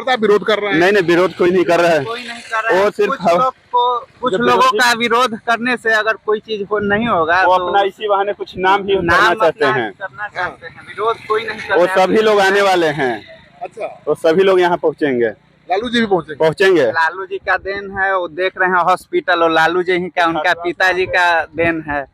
प्रताप विरोध कर रहे हैं। नहीं नहीं, विरोध कोई नहीं कर रहा है। कोई नहीं कर रहा है। वो सिर्फ कुछ लोगों का विरोध करने से अगर कोई चीज नहीं होगा वो तो अपना इसी बहाने कुछ नाम भी करना चाहते हैं। विरोध कोई नहीं कर वो रहा है। सभी लोग आने वाले हैं। अच्छा, वो सभी लोग यहाँ पहुँचेंगे। लालू जी भी पहुँचेंगे। लालू जी का देन है, वो देख रहे हैं हॉस्पिटल, और लालू जी ही का उनका पिताजी का देन है।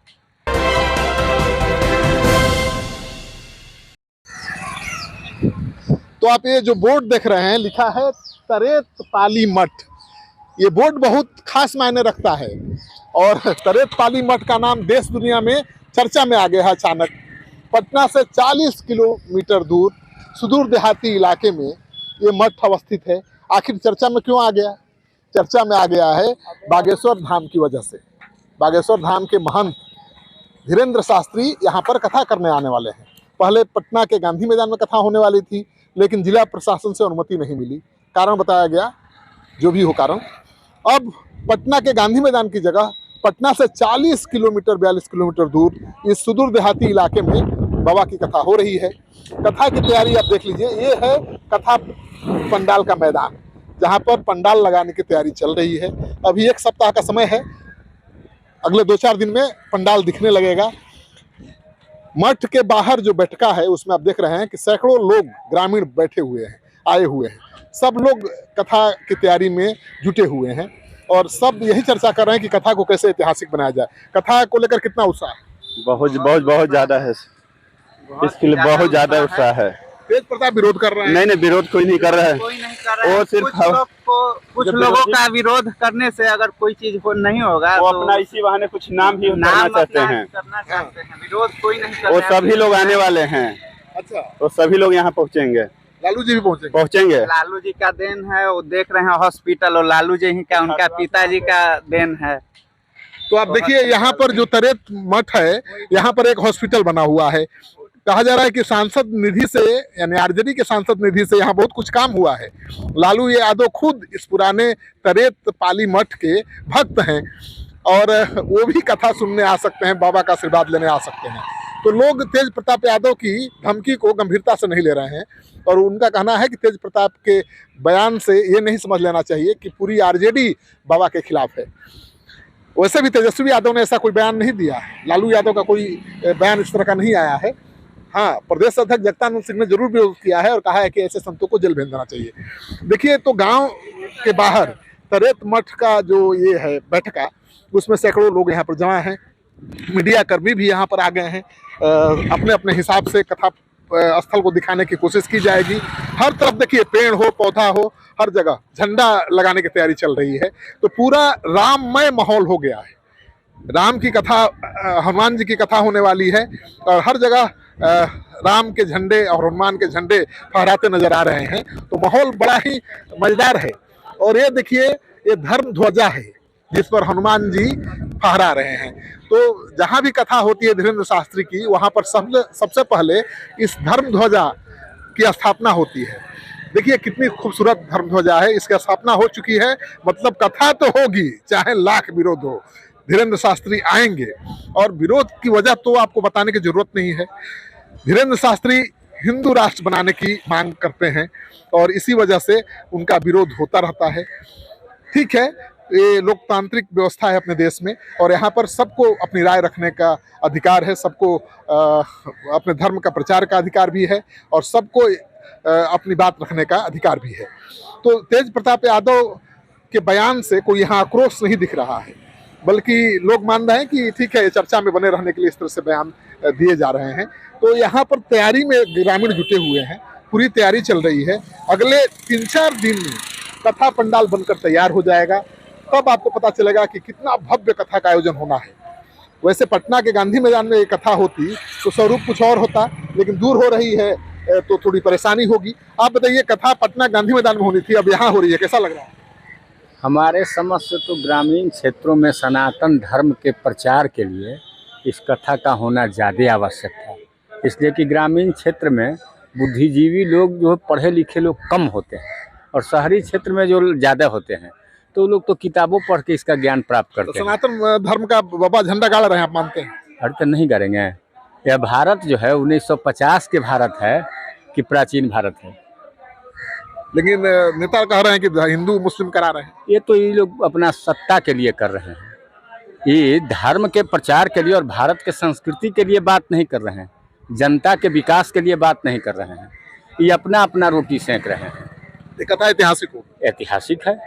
तो आप ये जो बोर्ड देख रहे हैं, लिखा है तरेत पाली मठ। ये बोर्ड बहुत खास मायने रखता है और तरेत पाली मठ का नाम देश दुनिया में चर्चा में आ गया है अचानक। पटना से 40 किलोमीटर दूर सुदूर देहाती इलाके में ये मठ अवस्थित है। आखिर चर्चा में क्यों आ गया? चर्चा में आ गया है बागेश्वर धाम की वजह से। बागेश्वर धाम के महंत धीरेन्द्र शास्त्री यहाँ पर कथा करने आने वाले हैं। पहले पटना के गांधी मैदान में कथा होने वाली थी, लेकिन जिला प्रशासन से अनुमति नहीं मिली। कारण बताया गया, जो भी हो कारण। अब पटना के गांधी मैदान की जगह पटना से 40 किलोमीटर 42 किलोमीटर दूर इस सुदूर देहाती इलाके में बाबा की कथा हो रही है। कथा की तैयारी आप देख लीजिए। ये है कथा पंडाल का मैदान, जहाँ पर पंडाल लगाने की तैयारी चल रही है। अभी 1 सप्ताह का समय है, अगले 2-4 दिन में पंडाल दिखने लगेगा। मठ के बाहर जो बैठका है उसमें आप देख रहे हैं कि सैकड़ों लोग ग्रामीण बैठे हुए हैं, आए हुए हैं। सब लोग कथा की तैयारी में जुटे हुए हैं और सब यही चर्चा कर रहे हैं कि कथा को कैसे ऐतिहासिक बनाया जाए। कथा को लेकर कितना उत्साह है? बहुत बहुत बहुत ज्यादा है। इसके लिए बहुत ज्यादा उत्साह है। तेज प्रताप विरोध कर रहे हैं। नहीं नहीं, विरोध कोई नहीं कर रहा है। कोई नहीं कर रहा है। वो सिर्फ कुछ लोगों का विरोध करने से अगर कोई चीज नहीं होगा वो तो अपना इसी बहाने कुछ नाम भी करना चाहते हैं। विरोध कोई नहीं कर वो रहा है। सभी लोग आने वाले हैं। अच्छा, वो सभी लोग यहाँ पहुँचेंगे। लालू जी भी पहुँचेंगे। लालू जी का देन है, वो देख रहे हैं हॉस्पिटल, और लालू जी ही का उनका पिताजी का देन है। तो आप देखिए यहाँ पर जो तरेत मठ है, यहाँ पर एक हॉस्पिटल बना हुआ है। कहा जा रहा है कि सांसद निधि से, यानी आरजेडी के सांसद निधि से यहाँ बहुत कुछ काम हुआ है। लालू यादव खुद इस पुराने तरेत पाली मठ के भक्त हैं और वो भी कथा सुनने आ सकते हैं, बाबा का आशीर्वाद लेने आ सकते हैं। तो लोग तेज प्रताप यादव की धमकी को गंभीरता से नहीं ले रहे हैं और उनका कहना है कि तेज प्रताप के बयान से ये नहीं समझ लेना चाहिए कि पूरी आरजेडी बाबा के खिलाफ है। वैसे भी तेजस्वी यादव ने ऐसा कोई बयान नहीं दिया है। लालू यादव का कोई बयान इस तरह का नहीं आया है। हाँ, प्रदेश अध्यक्ष जगदानंद सिंह ने जरूर विरोध किया है और कहा है कि ऐसे संतों को जेल भेज देना चाहिए। देखिए, तो गांव के बाहर तरेत मठ का जो ये है बैठका, उसमें सैकड़ों लोग यहाँ पर जमा हैं। मीडिया कर्मी भी यहाँ पर आ गए हैं। अपने अपने हिसाब से कथा स्थल को दिखाने की कोशिश की जाएगी। हर तरफ देखिए, पेड़ हो, पौधा हो, हर जगह झंडा लगाने की तैयारी चल रही है। तो पूरा राममय माहौल हो गया है। राम की कथा, हनुमान जी की कथा होने वाली है और हर जगह राम के झंडे और हनुमान के झंडे फहराते नजर आ रहे हैं। तो माहौल बड़ा ही मजेदार है। और ये देखिए, ये धर्म ध्वजा है जिस पर हनुमान जी फहरा रहे हैं। तो जहाँ भी कथा होती है धीरेन्द्र शास्त्री की, वहाँ पर सबसे पहले इस धर्म ध्वजा की स्थापना होती है। देखिए कितनी खूबसूरत धर्म ध्वजा है, इसकी स्थापना हो चुकी है। मतलब कथा तो होगी, चाहे लाख विरोध हो, धीरेन्द्र शास्त्री आएंगे। और विरोध की वजह तो आपको बताने की जरूरत नहीं है। धीरेन्द्र शास्त्री हिंदू राष्ट्र बनाने की मांग करते हैं और इसी वजह से उनका विरोध होता रहता है। ठीक है, ये लोकतांत्रिक व्यवस्था है अपने देश में और यहाँ पर सबको अपनी राय रखने का अधिकार है। सबको अपने धर्म का प्रचार का अधिकार भी है और सबको अपनी बात रखने का अधिकार भी है। तो तेज प्रताप यादव के बयान से कोई यहाँ आक्रोश नहीं दिख रहा है, बल्कि लोग मान रहे हैं कि ठीक है, चर्चा में बने रहने के लिए इस तरह से बयान दिए जा रहे हैं। तो यहाँ पर तैयारी में ग्रामीण जुटे हुए हैं, पूरी तैयारी चल रही है। अगले 3-4 दिन में कथा पंडाल बनकर तैयार हो जाएगा, तब आपको पता चलेगा कि कितना भव्य कथा का आयोजन होना है। वैसे पटना के गांधी मैदान में ये कथा होती तो स्वरूप कुछ और होता, लेकिन दूर हो रही है तो थोड़ी परेशानी होगी। आप बताइए, कथा पटना गांधी मैदान में होनी थी, अब यहाँ हो रही है, कैसा लग रहा है? हमारे समझ से तो ग्रामीण क्षेत्रों में सनातन धर्म के प्रचार के लिए इस कथा का होना ज़्यादा आवश्यक है। इसलिए कि ग्रामीण क्षेत्र में बुद्धिजीवी लोग, जो पढ़े लिखे लोग कम होते हैं और शहरी क्षेत्र में जो ज़्यादा होते हैं, तो लोग तो किताबों पढ़ के इसका ज्ञान प्राप्त करते हैं। सनातन धर्म का बाबा झंडा गाड़ रहे हैं, आप मानते हैं? अरे तो नहीं करेंगे। यह भारत जो है 1950 के भारत है कि प्राचीन भारत है? लेकिन नेता कह रहे हैं कि हिंदू मुस्लिम करा रहे हैं। ये तो ये लोग अपना सत्ता के लिए कर रहे हैं, ये धर्म के प्रचार के लिए और भारत के संस्कृति के लिए बात नहीं कर रहे हैं, जनता के विकास के लिए बात नहीं कर रहे हैं। ये अपना अपना रोटी सेंक रहे हैं। ये कथा ऐतिहासिक हो, ऐतिहासिक है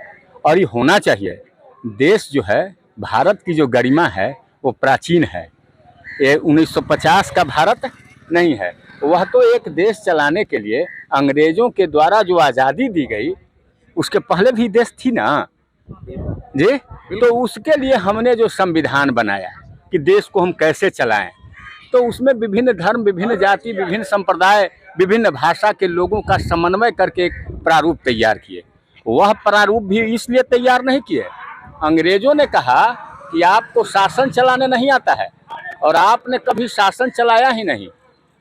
और ये होना चाहिए। देश जो है, भारत की जो गरिमा है वो प्राचीन है। ये 1950 का भारत नहीं है, वह तो एक देश चलाने के लिए अंग्रेजों के द्वारा जो आज़ादी दी गई, उसके पहले भी देश थी ना जी। तो उसके लिए हमने जो संविधान बनाया कि देश को हम कैसे चलाएं, तो उसमें विभिन्न धर्म, विभिन्न जाति, विभिन्न संप्रदाय, विभिन्न भाषा के लोगों का समन्वय करके एक प्रारूप तैयार किए। वह प्रारूप भी इसलिए तैयार नहीं किए, अंग्रेजों ने कहा कि आपको शासन चलाने नहीं आता है और आपने कभी शासन चलाया ही नहीं।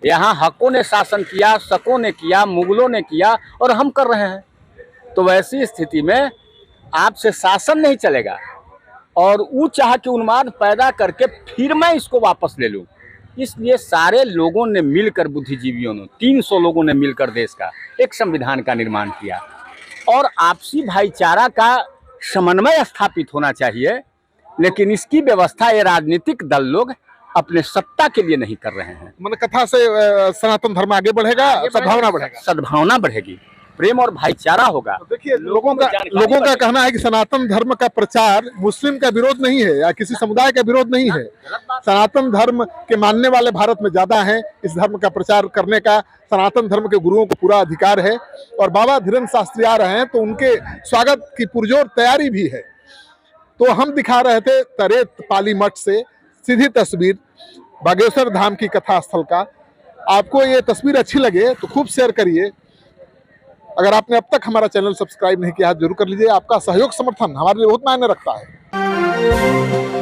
यहाँ हकों ने शासन किया, शकों ने किया, मुगलों ने किया और हम कर रहे हैं। तो वैसी स्थिति में आपसे शासन नहीं चलेगा और वो चाह के उन्माद पैदा करके फिर मैं इसको वापस ले लूँ। इसलिए सारे लोगों ने मिलकर, बुद्धिजीवियों ने, 300 लोगों ने मिलकर देश का एक संविधान का निर्माण किया और आपसी भाईचारा का समन्वय स्थापित होना चाहिए। लेकिन इसकी व्यवस्था ये राजनीतिक दल लोग अपने सत्ता के लिए नहीं कर रहे हैं। मन कथा से सनातन धर्म आगे बढ़ेगा, सद्भावना बढ़ेगा, सद्भावना बढ़ेगी, प्रेम और भाईचारा होगा। देखिए लोगों का कहना है कि सनातन धर्म का प्रचार मुस्लिम का विरोध नहीं है या किसी समुदाय का विरोध नहीं है। सनातन धर्म के मानने वाले भारत में ज्यादा हैं। इस धर्म का प्रचार करने का सनातन धर्म के गुरुओं को पूरा अधिकार है और बाबा धीरेन्द्र शास्त्री आ रहे हैं तो उनके स्वागत की पुरजोर तैयारी भी है। तो हम दिखा रहे थे तरेत पाली मठ से सीधी तस्वीर बागेश्वर धाम की कथा स्थल का। आपको ये तस्वीर अच्छी लगे तो खूब शेयर करिए। अगर आपने अब तक हमारा चैनल सब्सक्राइब नहीं किया है जरूर कर लीजिए। आपका सहयोग समर्थन हमारे लिए बहुत मायने रखता है।